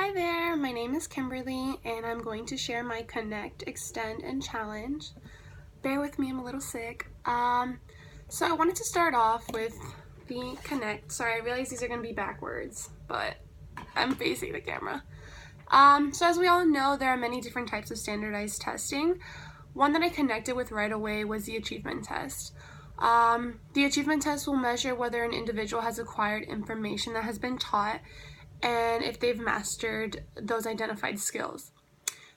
Hi there, my name is Kimberly and I'm going to share my Connect, Extend, and Challenge. Bear with me, I'm a little sick. So I wanted to start off with the Connect. Sorry, I realize these are going to be backwards, but I'm facing the camera. So as we all know, there are many different types of standardized testing. One that I connected with right away was the achievement test. The achievement test will measure whether an individual has acquired information that has been taught and if they've mastered those identified skills.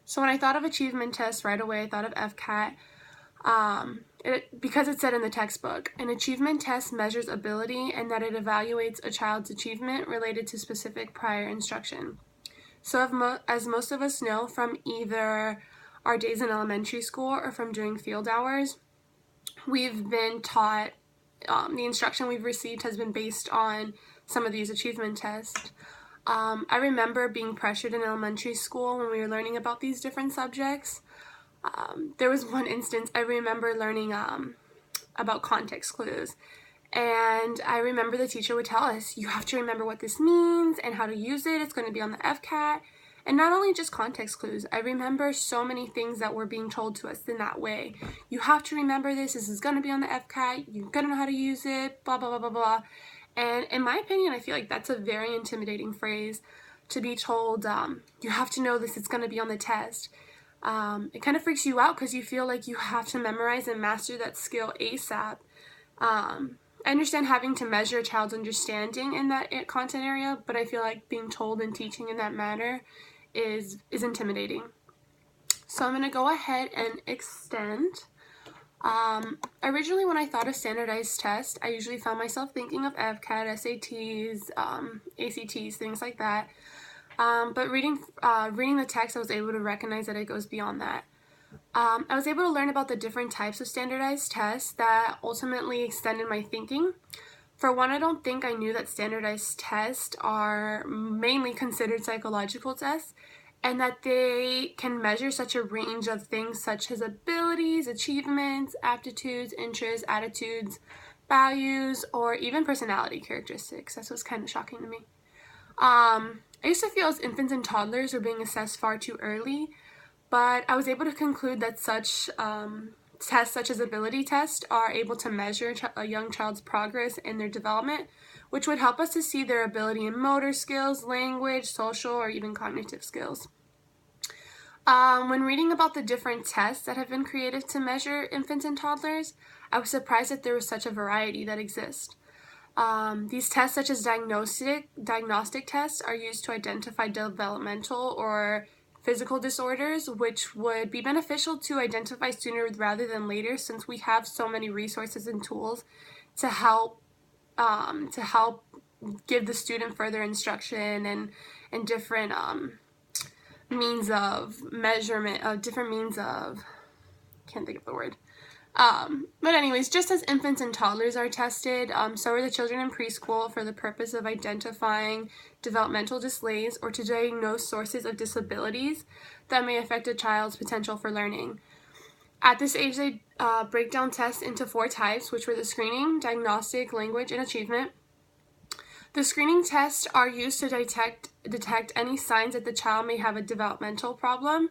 So when I thought of achievement tests right away, I thought of FCAT because it said in the textbook, an achievement test measures ability and that it evaluates a child's achievement related to specific prior instruction. So as most of us know from either our days in elementary school or from doing field hours, we've been taught, the instruction we've received has been based on some of these achievement tests. I remember being pressured in elementary school when we were learning about these different subjects. There was one instance I remember learning about context clues, and I remember the teacher would tell us, you have to remember what this means and how to use it. It's going to be on the FCAT. And not only just context clues, I remember so many things that were being told to us in that way. You have to remember this is going to be on the FCAT, you're going to know how to use it, blah, blah, blah, blah, blah. And in my opinion, I feel like that's a very intimidating phrase to be told, you have to know this, it's going to be on the test. It kind of freaks you out because you feel like you have to memorize and master that skill ASAP. I understand having to measure a child's understanding in that content area, but I feel like being told and teaching in that manner is intimidating. So I'm going to go ahead and extend. Originally when I thought of standardized tests, I usually found myself thinking of FCAT, SATs, ACTs, things like that. But reading the text, I was able to recognize that it goes beyond that. I was able to learn about the different types of standardized tests that ultimately extended my thinking. For one, I don't think I knew that standardized tests are mainly considered psychological tests and that they can measure such a range of things such as abilities, achievements, aptitudes, interests, attitudes, values, or even personality characteristics. That's what's kind of shocking to me. I used to feel as infants and toddlers were being assessed far too early, but I was able to conclude that such tests such as ability tests are able to measure a young child's progress in their development, which would help us to see their ability in motor skills, language, social, or even cognitive skills. When reading about the different tests that have been created to measure infants and toddlers, I was surprised that there was such a variety that exists. These tests, such as diagnostic tests, are used to identify developmental or physical disorders, which would be beneficial to identify sooner rather than later, since we have so many resources and tools to help give the student further instruction and different means of measurement, can't think of the word. But anyways, just as infants and toddlers are tested, so are the children in preschool for the purpose of identifying developmental delays or to diagnose sources of disabilities that may affect a child's potential for learning. At this age, they break down tests into 4 types, which were the screening, diagnostic, language, and achievement. The screening tests are used to detect any signs that the child may have a developmental problem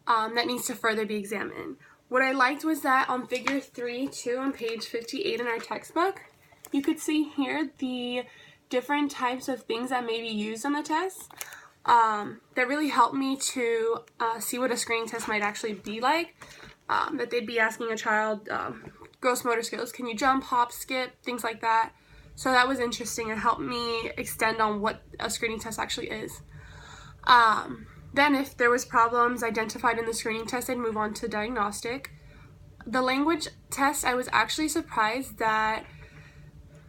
that needs to further be examined. What I liked was that on figure 3.2 on page 58 in our textbook, you could see here the different types of things that may be used on the test that really helped me to see what a screening test might actually be like. That they'd be asking a child gross motor skills, can you jump, hop, skip, things like that. So that was interesting and helped me extend on what a screening test actually is. Then if there was problems identified in the screening test, I'd move on to diagnostic. The language test, I was actually surprised that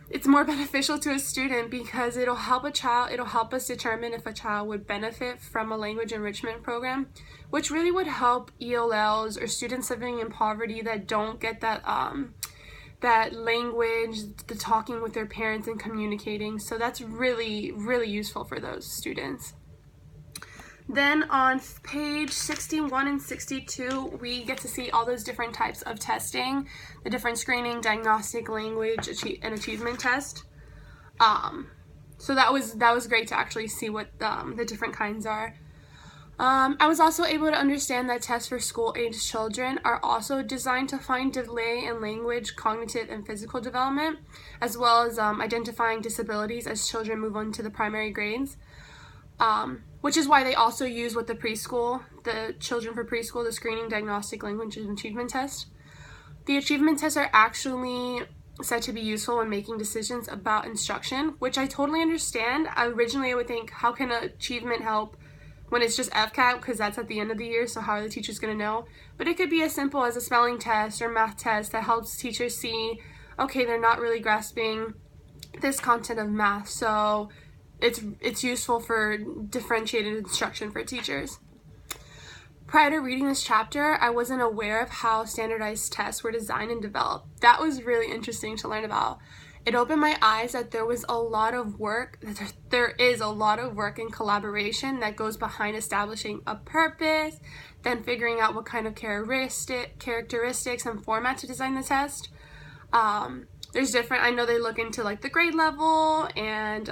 it's more beneficial to a student because it'll help us determine if a child would benefit from a language enrichment program, which really would help ELLs or students living in poverty that don't get that language, the talking with their parents and communicating. So that's really, really useful for those students. Then on page 61 and 62, we get to see all those different types of testing, the different screening, diagnostic, language, and achievement test. So that was great to actually see what the different kinds are. I was also able to understand that tests for school-aged children are also designed to find delay in language, cognitive, and physical development, as well as identifying disabilities as children move on to the primary grades, which is why they also use what the Children for Preschool, the Screening Diagnostic Language and Achievement Test. The achievement tests are actually said to be useful when making decisions about instruction, which I totally understand. Originally, I would think, how can achievement help when it's just FCAT, because that's at the end of the year, so how are the teachers going to know? But it could be as simple as a spelling test or math test that helps teachers see, okay, they're not really grasping this content of math, so it's useful for differentiated instruction for teachers. Prior to reading this chapter, I wasn't aware of how standardized tests were designed and developed. That was really interesting to learn about. It opened my eyes that there is a lot of work and collaboration that goes behind establishing a purpose, then figuring out what kind of characteristics and format to design the test. There's different, I know they look into like the grade level and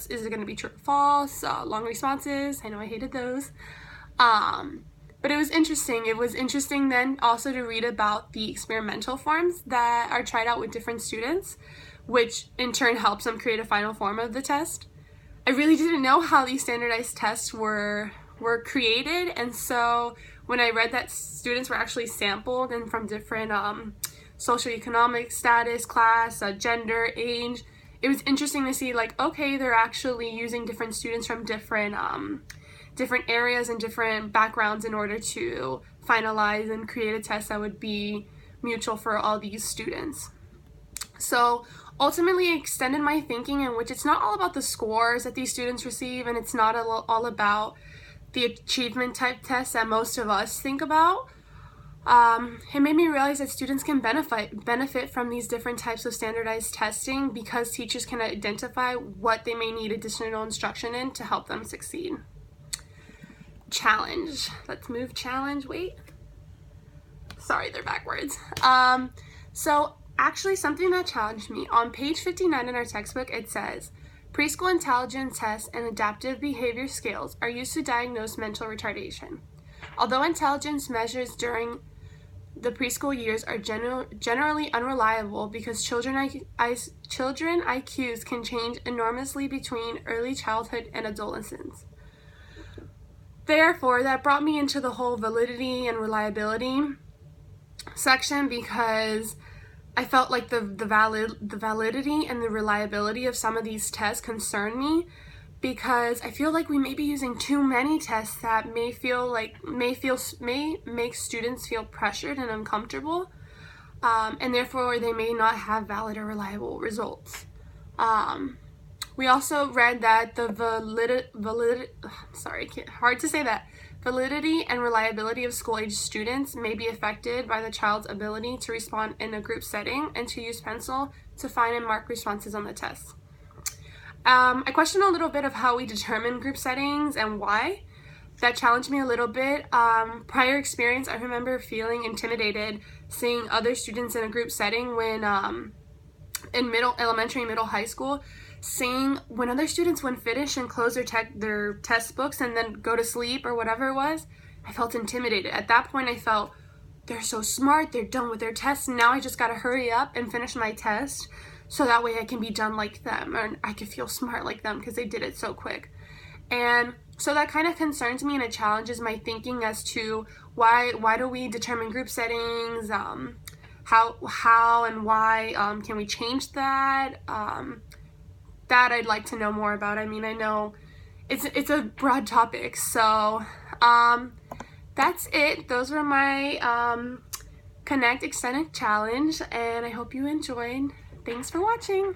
is it going to be true or false, long responses, I know I hated those. But it was interesting. It was interesting then also to read about the experimental forms that are tried out with different students, which in turn helps them create a final form of the test. I really didn't know how these standardized tests were created, and so when I read that students were actually sampled and from different socioeconomic status, class, gender, age, it was interesting to see like, okay, they're actually using different students from different areas and different backgrounds in order to finalize and create a test that would be mutual for all these students. So ultimately it extended my thinking, in which it's not all about the scores that these students receive, and it's not all about the achievement type tests that most of us think about. It made me realize that students can benefit from these different types of standardized testing because teachers can identify what they may need additional instruction in to help them succeed. Challenge. Let's move challenge. Wait. Sorry, they're backwards. So actually something that challenged me, on page 59 in our textbook, it says, preschool intelligence tests and adaptive behavior scales are used to diagnose mental retardation. Although intelligence measures during the preschool years are generally unreliable because children IQs can change enormously between early childhood and adolescence. Therefore, that brought me into the whole validity and reliability section, because I felt like the validity and the reliability of some of these tests concern me, because I feel like we may be using too many tests that may make students feel pressured and uncomfortable, and therefore they may not have valid or reliable results. We also read that the validity and reliability of school-age students may be affected by the child's ability to respond in a group setting and to use pencil to find and mark responses on the test. I questioned a little bit of how we determine group settings and why. That challenged me a little bit. Prior experience, I remember feeling intimidated seeing other students in a group setting when in elementary, middle, high school, seeing when other students would finish and close their test books and then go to sleep or whatever it was. I felt intimidated. At that point, I felt, they're so smart, they're done with their tests, and now I just gotta hurry up and finish my test so that way I can be done like them, or I can feel smart like them because they did it so quick. And so that kind of concerns me, and it challenges my thinking as to why do we determine group settings, how and why can we change that? That I'd like to know more about. I mean, I know it's a broad topic, so that's it. Those were my Connect Extended Challenge, and I hope you enjoyed. Thanks for watching.